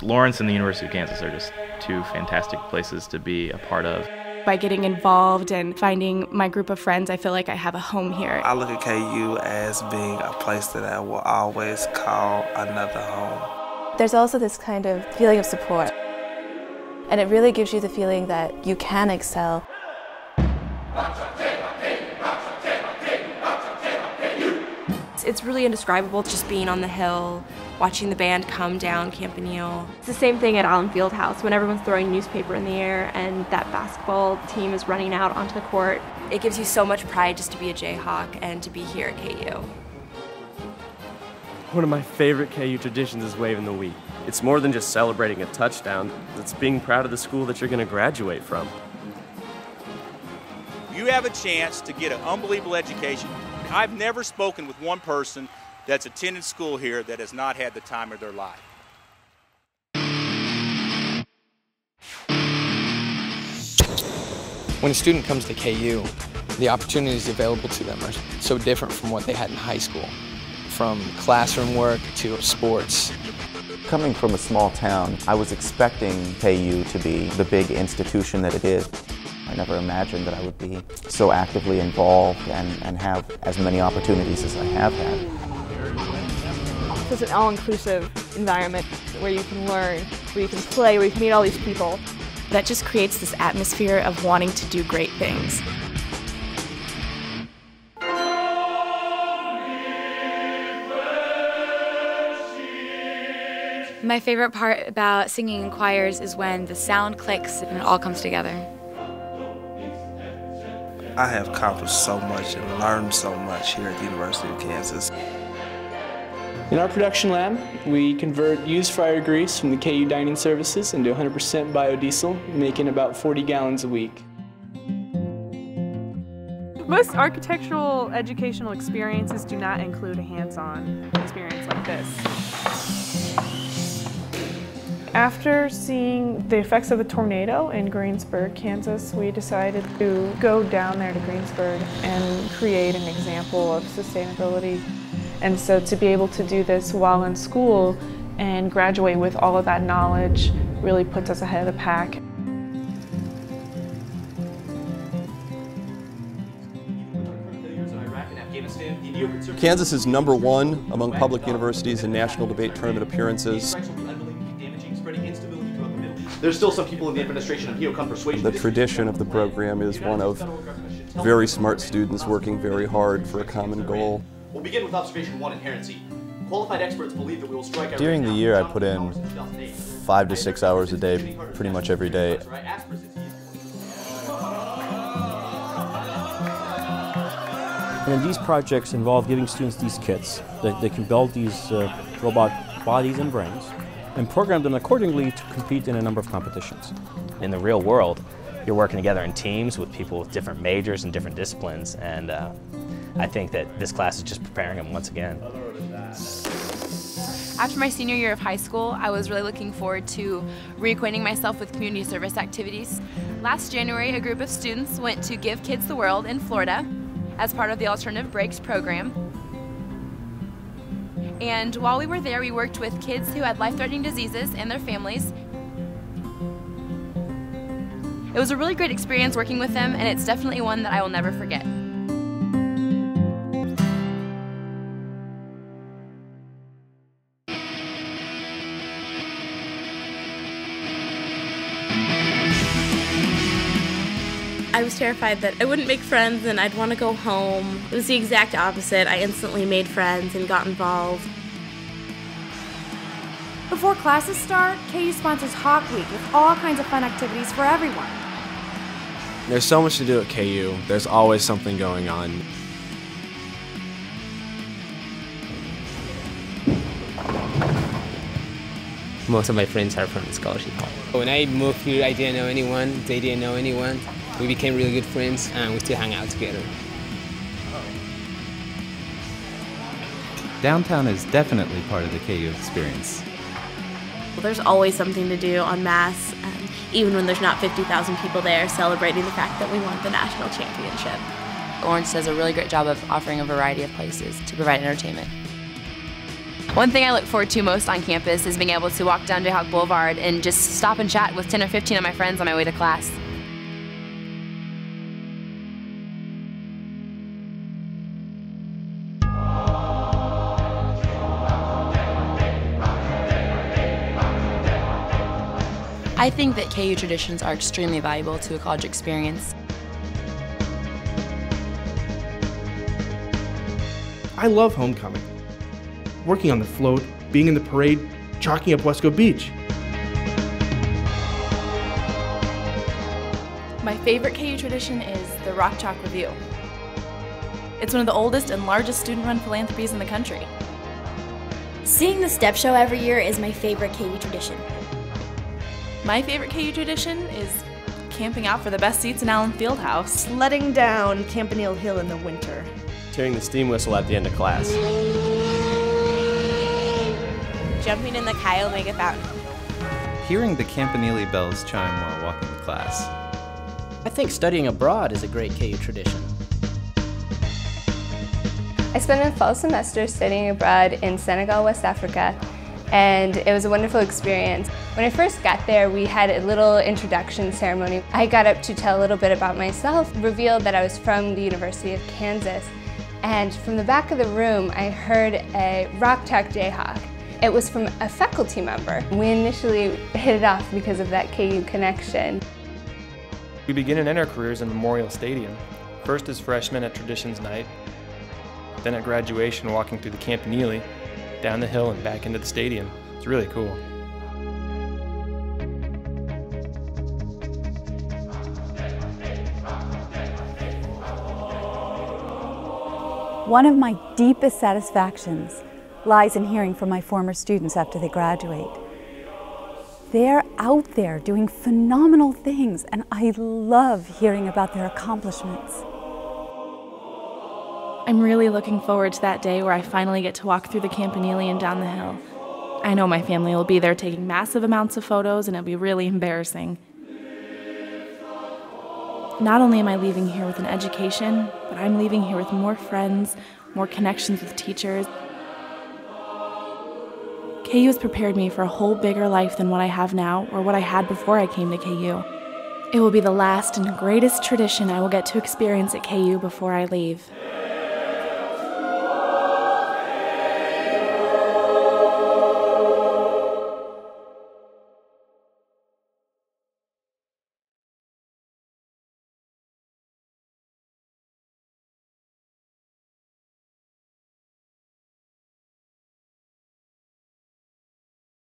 Lawrence and the University of Kansas are just two fantastic places to be a part of. By getting involved and finding my group of friends, I feel like I have a home here. I look at KU as being a place that I will always call another home. There's also this kind of feeling of support, and it really gives you the feeling that you can excel. It's really indescribable just being on the hill, watching the band come down Campanile. It's the same thing at Allen Fieldhouse when everyone's throwing newspaper in the air and that basketball team is running out onto the court. It gives you so much pride just to be a Jayhawk and to be here at KU. One of my favorite KU traditions is waving the wheat. It's more than just celebrating a touchdown. It's being proud of the school that you're going to graduate from. You have a chance to get an unbelievable education. I've never spoken with one person that's attended school here that has not had the time of their life. When a student comes to KU, the opportunities available to them are so different from what they had in high school, from classroom work to sports. Coming from a small town, I was expecting KU to be the big institution that it is. I never imagined that I would be so actively involved and have as many opportunities as I have had. It's an all-inclusive environment where you can learn, where you can play, where you can meet all these people. That just creates this atmosphere of wanting to do great things. My favorite part about singing in choirs is when the sound clicks and it all comes together. I have accomplished so much and learned so much here at the University of Kansas. In our production lab, we convert used fryer grease from the KU dining services into 100% biodiesel, making about 40 gallons a week. Most architectural educational experiences do not include a hands-on experience like this. After seeing the effects of the tornado in Greensburg, Kansas, we decided to go down there to Greensburg and create an example of sustainability. And so to be able to do this while in school and graduate with all of that knowledge really puts us ahead of the pack. Kansas is #1 among public universities in national debate tournament appearances. There's still some people in the administration of neocon persuasion. The tradition of the program is one of very smart students working very hard for a common goal. We'll begin with observation 1, inherency. Qualified experts believe that we will strike out. During the year, I put in 5 to 6 hours a day, pretty much every day. And these projects involve giving students these kits that they can build these robot bodies and brains and program them accordingly to compete in a number of competitions. In the real world, you're working together in teams with people with different majors and different disciplines, and I think that this class is just preparing them once again. After my senior year of high school, I was really looking forward to reacquainting myself with community service activities. Last January, a group of students went to Give Kids the World in Florida as part of the Alternative Breaks program. And while we were there, we worked with kids who had life-threatening diseases and their families. It was a really great experience working with them, and it's definitely one that I will never forget. I was terrified that I wouldn't make friends and I'd want to go home. It was the exact opposite. I instantly made friends and got involved. Before classes start, KU sponsors Hawk Week with all kinds of fun activities for everyone. There's so much to do at KU. There's always something going on. Most of my friends are from the scholarship. When I moved here, I didn't know anyone. They didn't know anyone. We became really good friends, and we still hang out together. Downtown is definitely part of the KU experience. There's always something to do en masse, even when there's not 50,000 people there celebrating the fact that we won the national championship. Lawrence does a really great job of offering a variety of places to provide entertainment. One thing I look forward to most on campus is being able to walk down Jayhawk Boulevard and just stop and chat with 10 or 15 of my friends on my way to class. I think that KU traditions are extremely valuable to a college experience. I love homecoming. Working on the float, being in the parade, chalking up Wesco Beach. My favorite KU tradition is the Rock Chalk Review. It's one of the oldest and largest student-run philanthropies in the country. Seeing the step show every year is my favorite KU tradition. My favorite KU tradition is camping out for the best seats in Allen Fieldhouse. Sledding down Campanile Hill in the winter. Hearing the steam whistle at the end of class. Jumping in the Chi Omega fountain. Hearing the Campanile bells chime while walking to class. I think studying abroad is a great KU tradition. I spent a fall semester studying abroad in Senegal, West Africa, and it was a wonderful experience. When I first got there, we had a little introduction ceremony. I got up to tell a little bit about myself, revealed that I was from the University of Kansas, and from the back of the room, I heard a Rock Chalk Jayhawk. It was from a faculty member. We initially hit it off because of that KU connection. We begin and end our careers in Memorial Stadium. First as freshmen at Traditions Night, then at graduation walking through the Campanile, down the hill and back into the stadium. It's really cool. One of my deepest satisfactions lies in hearing from my former students after they graduate. They're out there doing phenomenal things, and I love hearing about their accomplishments. I'm really looking forward to that day where I finally get to walk through the Campanile and down the hill. I know my family will be there taking massive amounts of photos, and it'll be really embarrassing. Not only am I leaving here with an education, but I'm leaving here with more friends, more connections with teachers. KU has prepared me for a whole bigger life than what I have now or what I had before I came to KU. It will be the last and greatest tradition I will get to experience at KU before I leave.